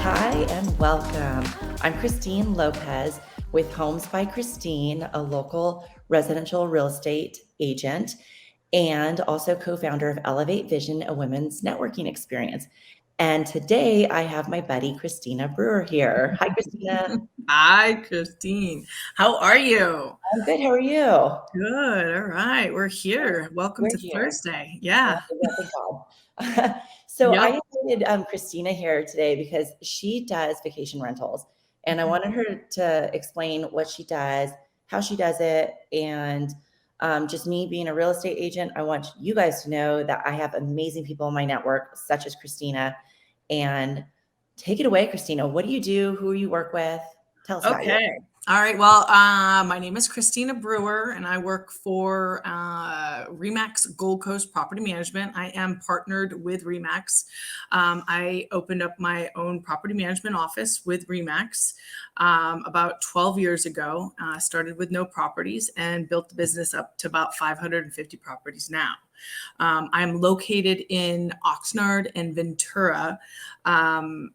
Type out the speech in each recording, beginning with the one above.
Hi and welcome. I'm Kristine Lopez with Homes by Kristine, a local residential real estate agent, and also co-founder of Elevate Vision, a women's networking experience. And today I have my buddy Kristina Brewer here. Hi, Kristina. Hi, Kristine. How are you? I'm good. How are you? Good. All right. We're here. Welcome We're to here. Thursday. Yeah, Yeah. thank God. So Yep. I invited Kristina here today because she does vacation rentals, and I wanted her to explain what she does, how she does it, and just me being a real estate agent, I want you guys to know that I have amazing people in my network, such as Kristina. And take it away, Kristina. What do you do? Who you work with? Tell us about you. Okay. All right. Well, my name is Kristina Brewer, and I work for ReMax Gold Coast Property Management. I am partnered with ReMax. I opened up my own property management office with ReMax about 12 years ago. Started with no properties and built the business up to about 550 properties now. I'm located in Oxnard and Ventura. Well,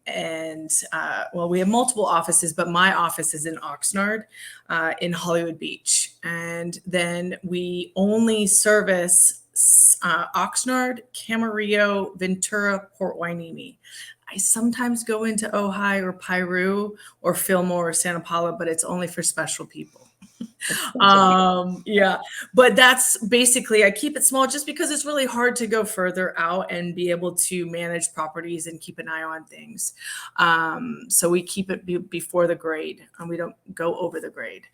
we have multiple offices, but my office is in Oxnard, in Hollywood Beach. And then we only service Oxnard, Camarillo, Ventura, Port Hueneme. I sometimes go into Ojai or Piru or Fillmore or Santa Paula, but it's only for special people. Yeah, but that's basically, I keep it small just because it's really hard to go further out and be able to manage properties and keep an eye on things. So we keep it before the grade and we don't go over the grade,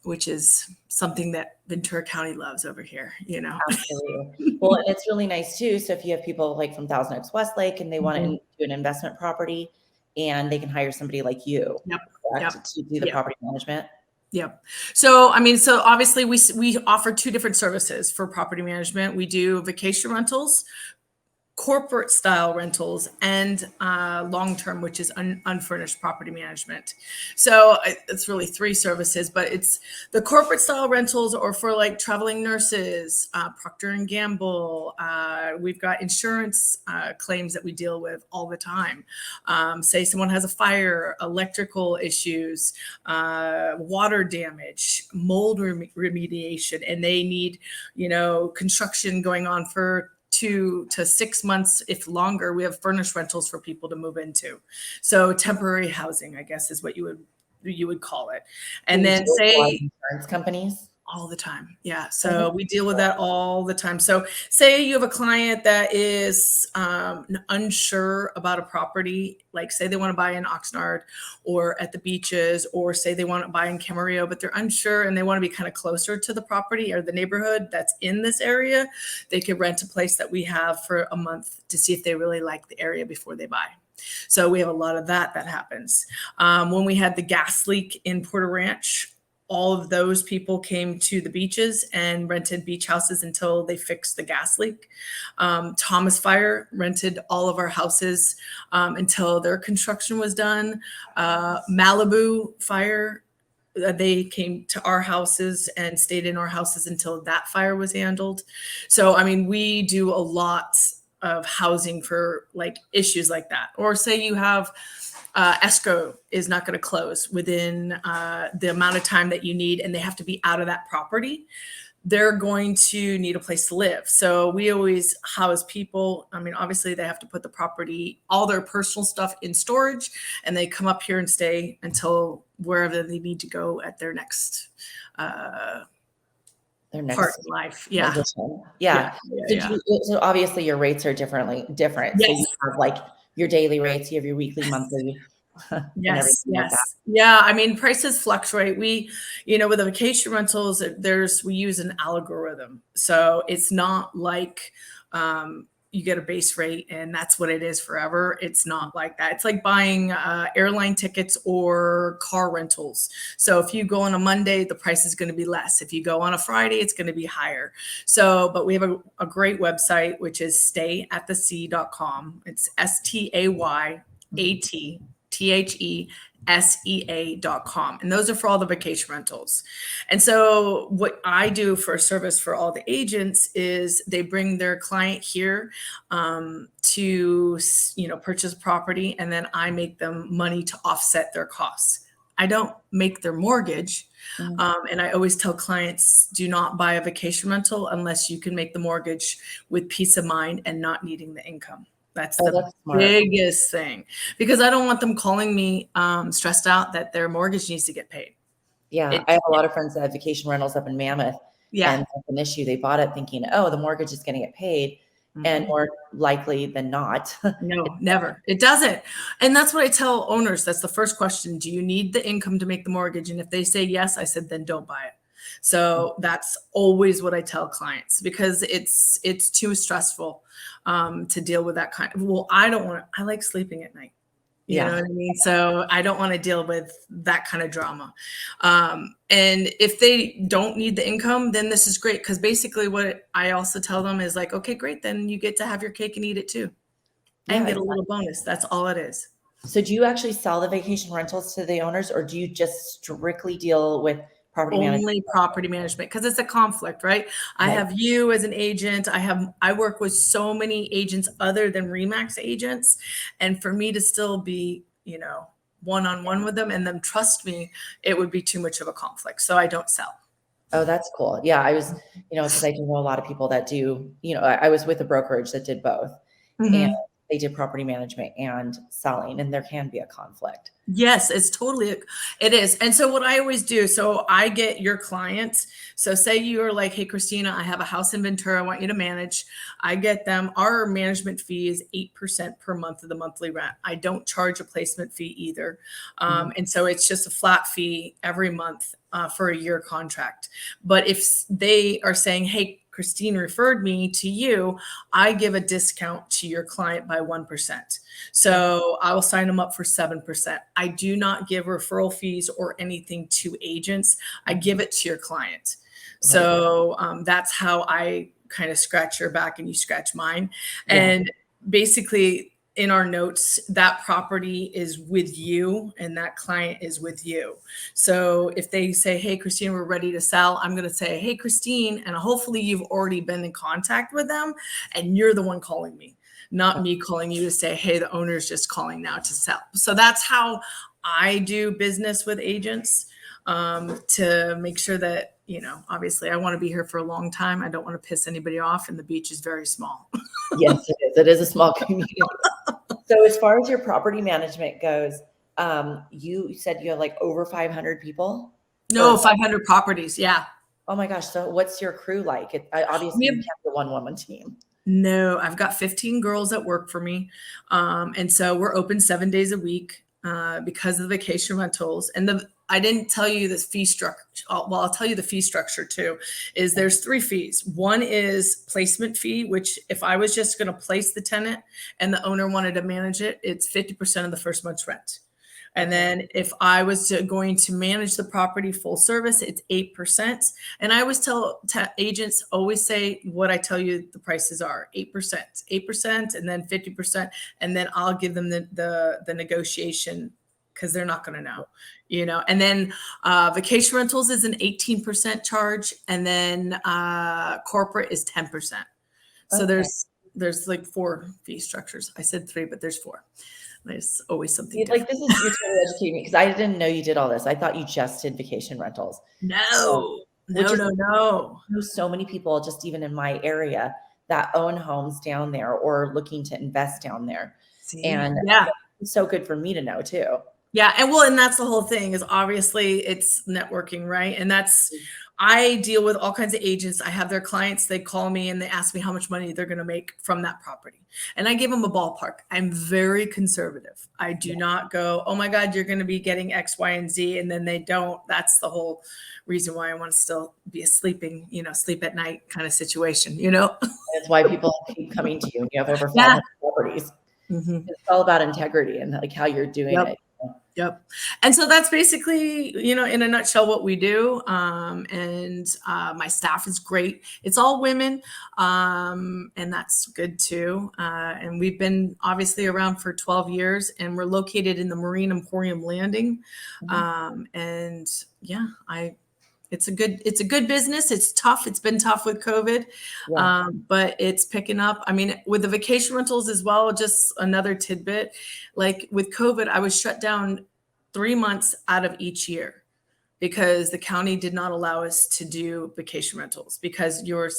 which is something that Ventura County loves over here, you know? Absolutely. Well, and it's really nice too. So if you have people like from Thousand Oaks Westlake and they want to Mhm. do an investment property, and they can hire somebody like you, Yep. Yep. correct, to do the Yep. property management. Yep. So, I mean, so obviously we offer two different services for property management. We do vacation rentals, corporate style rentals, and long-term, which is unfurnished property management. So it's really three services, but it's the corporate style rentals or for like traveling nurses, Procter and Gamble. We've got insurance claims that we deal with all the time. Say someone has a fire, electrical issues, water damage, mold remediation, and they need, construction going on for 2 to 6 months, if longer. We have furnished rentals for people to move into. So temporary housing, I guess, is what you would call it. And then A lot of say insurance companies. all the time. Yeah. Oh, So we deal with that all the time. So say you have a client that is unsure about a property, like say they want to buy in Oxnard or at the beaches, or say they want to buy in Camarillo, but they're unsure and they want to be kind of closer to the property or the neighborhood that's in this area. They could rent a place that we have for a month to see if they really like the area before they buy. So we have a lot of that happens. When we had the gas leak in Porter Ranch, all of those people came to the beaches and rented beach houses until they fixed the gas leak. Thomas Fire rented all of our houses until their construction was done. Malibu Fire, they came to our houses and stayed in our houses until that fire was handled. So, I mean, we do a lot of housing for like issues like that. Or say you have escrow is not going to close within the amount of time that you need, and they have to be out of that property. They're going to need a place to live. So we always house people. I mean, obviously they have to put the property, all their personal stuff in storage, and they come up here and stay until wherever they need to go at their next part in life. Yeah. Transition. Yeah. Yeah. So obviously your rates are different. Yes. So you have like your daily rates, you have your weekly, monthly, and Yes, everything like that. yeah. I mean, prices fluctuate. We, with the vacation rentals, we use an algorithm, so it's not like you get a base rate and that's what it is forever. It's not like that. It's like buying airline tickets or car rentals. So if you go on a Monday, the price is going to be less. If you go on a Friday, it's going to be higher. So, but we have a great website, which is stayatthesea.com. It's STAYATTHE sea.com. And those are for all the vacation rentals. And so what I do for a service for all the agents is they bring their client here to, purchase property, and then I make them money to offset their costs. I don't make their mortgage. And I always tell clients, do not buy a vacation rental unless you can make the mortgage with peace of mind and not needing the income. That's the biggest thing, because I don't want them calling me stressed out that their mortgage needs to get paid. Yeah, I have a lot of friends that have vacation rentals up in Mammoth. Yeah. And that's an issue. They bought it thinking, oh, the mortgage is going to get paid. And more likely than not. No, never. It doesn't. And that's what I tell owners. That's the first question. Do you need the income to make the mortgage? And if they say yes, I said, then don't buy it. So that's always what I tell clients, because it's too stressful to deal with that kind of, well, I like sleeping at night. You know what I mean? So I don't want to deal with that kind of drama. And if they don't need the income, then this is great. Because basically what I also tell them is like, okay, great. Then you get to have your cake and eat it too. And get a little bonus. That's all it is. So do you actually sell the vacation rentals to the owners, or do you just strictly deal with property management? Only property management, because it's a conflict, right? I have you as an agent. I work with so many agents other than ReMax agents. And for me to still be, one-on-one with them and them trust me, it would be too much of a conflict. So I don't sell. Oh, that's cool. Yeah, I was, because I do know a lot of people that do, I was with a brokerage that did both. And they did property management and selling, and there can be a conflict. Yes, it is. And so what I always do, so I get your clients. So say you're like, hey, Kristina, I have a house in Ventura. I want you to manage. I get them. Our management fee is 8% per month of the monthly rent. I don't charge a placement fee either. And so it's just a flat fee every month for a year contract. But if they are saying, hey, Kristine referred me to you, I give a discount to your client by 1%. So I will sign them up for 7%. I do not give referral fees or anything to agents. I give it to your client. So that's how I kind of scratch your back and you scratch mine. And basically in our notes, that property is with you and that client is with you. So if they say, hey, Kristine, we're ready to sell, I'm going to say, hey, Kristine, and hopefully you've already been in contact with them and you're the one calling me, not me calling you to say, hey, the owner's just calling now to sell. So that's how I do business with agents, to make sure that, obviously I want to be here for a long time. I don't want to piss anybody off, and the beach is very small. Yes, it is. It is a small community. So as far as your property management goes, you said you have like over 500 people? No, 500 properties. Yeah. Oh my gosh. So what's your crew like? Obviously you kept the one-woman team. No, I've got 15 girls that work for me. And so we're open 7 days a week because of the vacation rentals. And I didn't tell you this fee structure. Well, I'll tell you the fee structure too, is there's 3 fees. One is placement fee, which if I was just going to place the tenant and the owner wanted to manage it, it's 50% of the first month's rent. And then if I was going to manage the property full service, it's 8%. And I always tell agents, always say what I tell you the prices are, 8%, and then 50%. And then I'll give them the negotiation, because they're not going to know, and then vacation rentals is an 18% charge. And then corporate is 10%. So there's like 4 fee structures. I said 3, but there's 4. There's always something like this is, you're totally educating me, because I didn't know you did all this. I thought you just did vacation rentals. No. So many people, just even in my area, that own homes down there or looking to invest down there. And it's so good for me to know too. Yeah. And that's the whole thing, is obviously it's networking, right? And I deal with all kinds of agents. I have their clients, they call me and they ask me how much money they're going to make from that property. And I give them a ballpark. I'm very conservative. I do not go, oh my God, you're going to be getting X, Y, and Z. And then they don't. That's the whole reason why I want to still be a sleep at night kind of situation, That's why people keep coming to you. You have over 500 properties. It's all about integrity and like how you're doing it. Yep. And so that's basically, in a nutshell, what we do. My staff is great. It's all women. And that's good too. And we've been obviously around for 12 years, and we're located in the Marine Emporium Landing. And yeah, it's a good business. It's tough. It's been tough with COVID, Yeah. but it's picking up. I mean, with the vacation rentals as well, just another tidbit, like with COVID, I was shut down 3 months out of each year because the county did not allow us to do vacation rentals because you're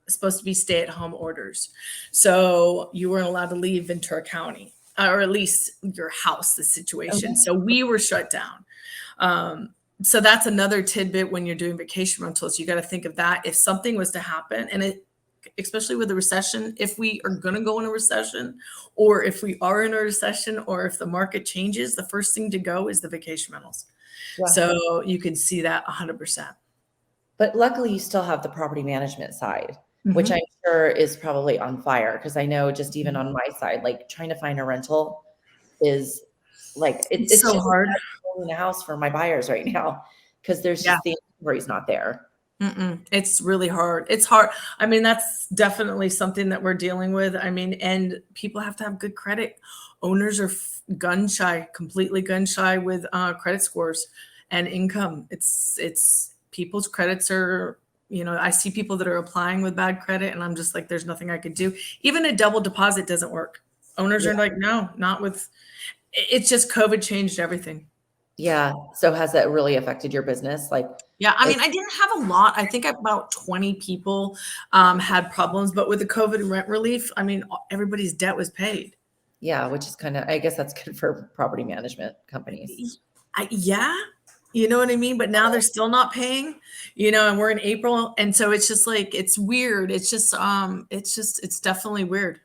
supposed to be stay-at-home orders. So you weren't allowed to leave Ventura County, or at least your house, the situation. Okay. So we were shut down. So that's another tidbit when you're doing vacation rentals. You got to think of that. If something was to happen, and especially with the recession, if we are going to go in a recession, or if we are in a recession, or if the market changes, the first thing to go is the vacation rentals. Yeah. So you can see that 100%. But luckily, you still have the property management side, which I'm sure is probably on fire. Because I know just even on my side, like trying to find a rental is like It's it's so just hard. in a house for my buyers right now because there's just the inventory's not there. It's really hard. It's hard. I mean, that's definitely something that we're dealing with. I mean, and people have to have good credit. Owners are completely gun shy with credit scores and income. It's people's credits are, I see people that are applying with bad credit, and I'm just like, there's nothing I could do. Even a double deposit doesn't work. Owners are like, no, not with. It's just COVID changed everything. Yeah. So has that really affected your business? Yeah, I mean, I didn't have a lot. I think about 20 people had problems, but with the COVID rent relief, I mean, everybody's debt was paid. Yeah, which is I guess that's good for property management companies. Yeah, you know what I mean? But now they're still not paying, and we're in April. And so it's just like, it's weird. It's definitely weird.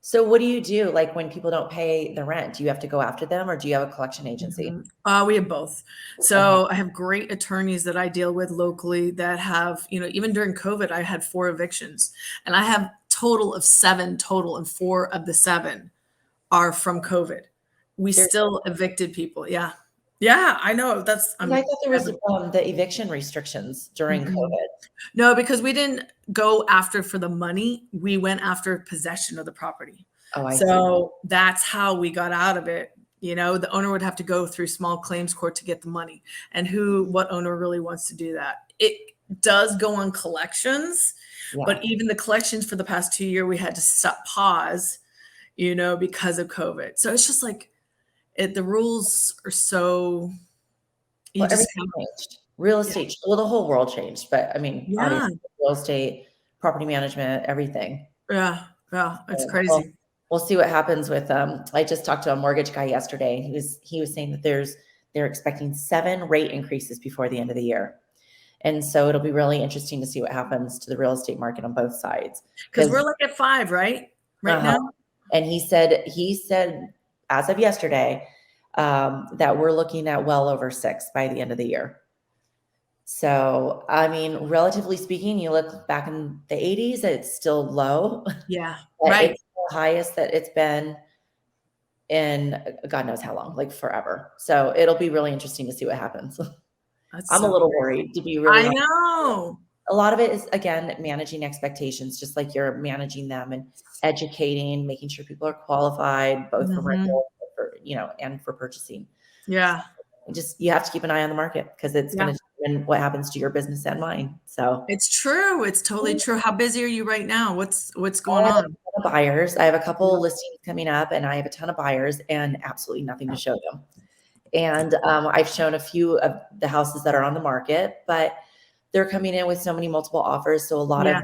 So what do you do? Like when people don't pay the rent, do you have to go after them or do you have a collection agency? We have both. So I have great attorneys that I deal with locally that have, even during COVID, I had 4 evictions, and I have total of 7 total, and 4 of the 7 are from COVID. We still evicted people. Yeah. Yeah, I know. I thought there was the eviction restrictions during COVID. No, because we didn't go after for the money. We went after possession of the property. Oh, I see. So that's how we got out of it. The owner would have to go through small claims court to get the money. And what owner really wants to do that? It does go on collections, but even the collections for the past 2 years, we had to pause, because of COVID. So it's just like, the rules are so. Everything changed. Real estate, well, the whole world changed, but I mean, obviously, real estate, property management, everything. Yeah, it's crazy. We'll see what happens with. I just talked to a mortgage guy yesterday. He was saying that they're expecting 7 rate increases before the end of the year, and so it'll be really interesting to see what happens to the real estate market on both sides. Because we're like at 5, right now. And he said as of yesterday that we're looking at well over 6 by the end of the year. So, I mean, relatively speaking, you look back in the 80s, it's still low. Yeah, right. It's the highest that it's been in God knows how long, like forever. So it'll be really interesting to see what happens. I'm a little worried, to be really honest. I know. A lot of it is, again, managing expectations, just like you're managing them and educating, making sure people are qualified, both for rental, and for purchasing. Yeah. You have to keep an eye on the market because it's going to determine what happens to your business and mine. So it's true. It's totally true. How busy are you right now? What's going on? I have a ton of buyers. I have a couple listings coming up, and I have a ton of buyers and absolutely nothing to show them. And I've shown a few of the houses that are on the market, but they're coming in with so many multiple offers. So a lot of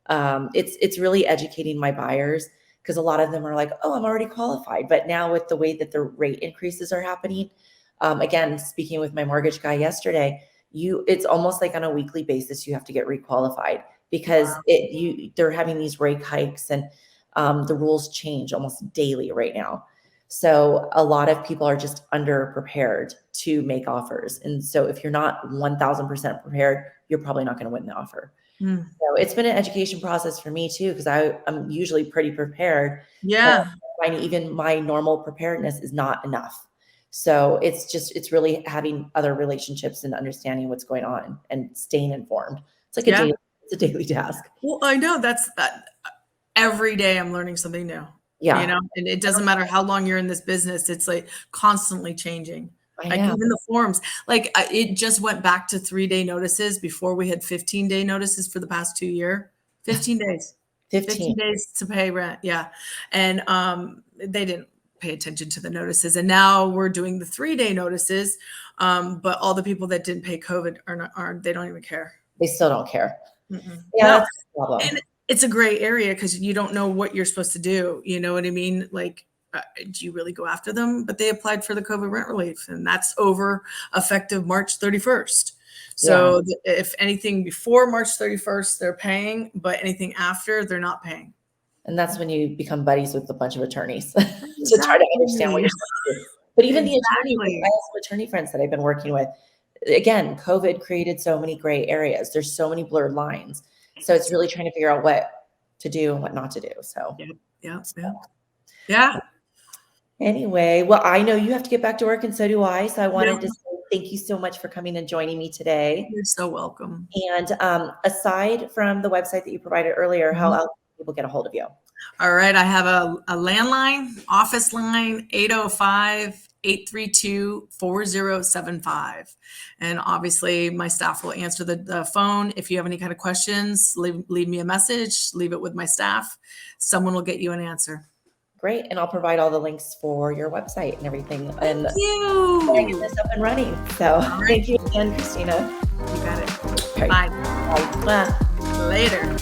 them, it's really educating my buyers because a lot of them are like, oh, I'm already qualified. But now with the way that the rate increases are happening, again, speaking with my mortgage guy yesterday, it's almost like on a weekly basis, you have to get requalified because they're having these rate hikes and the rules change almost daily right now. So a lot of people are just underprepared to make offers. And so if you're not 1000% prepared, you're probably not going to win the offer. So it's been an education process for me too, because I'm usually pretty prepared. Yeah. But even my normal preparedness is not enough. So it's really having other relationships and understanding what's going on and staying informed. It's like it's a daily task. Well, I know that's that. Every day I'm learning something new. Yeah. You know, and it doesn't matter how long you're in this business, it's like constantly changing. I Like know. even the forms, like it just went back to 3-day notices before we had 15-day notices for the past 2 years. 15 days. 15 days to pay rent. Yeah. And they didn't pay attention to the notices. And now we're doing the 3-day notices. But all the people that didn't pay COVID they don't even care. They still don't care. Mm-mm. Yeah, No. that's the problem. And it's a gray area because you don't know what you're supposed to do. You know what I mean? Like, do you really go after them? But they applied for the COVID rent relief, and that's over effective March 31st. So if anything before March 31st, they're paying, but anything after, they're not paying. And that's when you become buddies with a bunch of attorneys to try to understand what you're supposed to do. But even the attorney, I have some attorney friends that I've been working with. Again, COVID created so many gray areas. There's so many blurred lines. So it's really trying to figure out what to do and what not to do. So yeah. Anyway, well, I know you have to get back to work, and so do I. So I wanted to say thank you so much for coming and joining me today. You're so welcome. And aside from the website that you provided earlier, how else can people get a hold of you? All right. I have a landline, office line, 805-832-4075. And obviously my staff will answer the phone. If you have any kind of questions, leave me a message, leave it with my staff. Someone will get you an answer. Great. And I'll provide all the links for your website and everything. Thank you. Get this up and running. So thank you again, Kristina. You got it. Right. Bye. Bye. Later.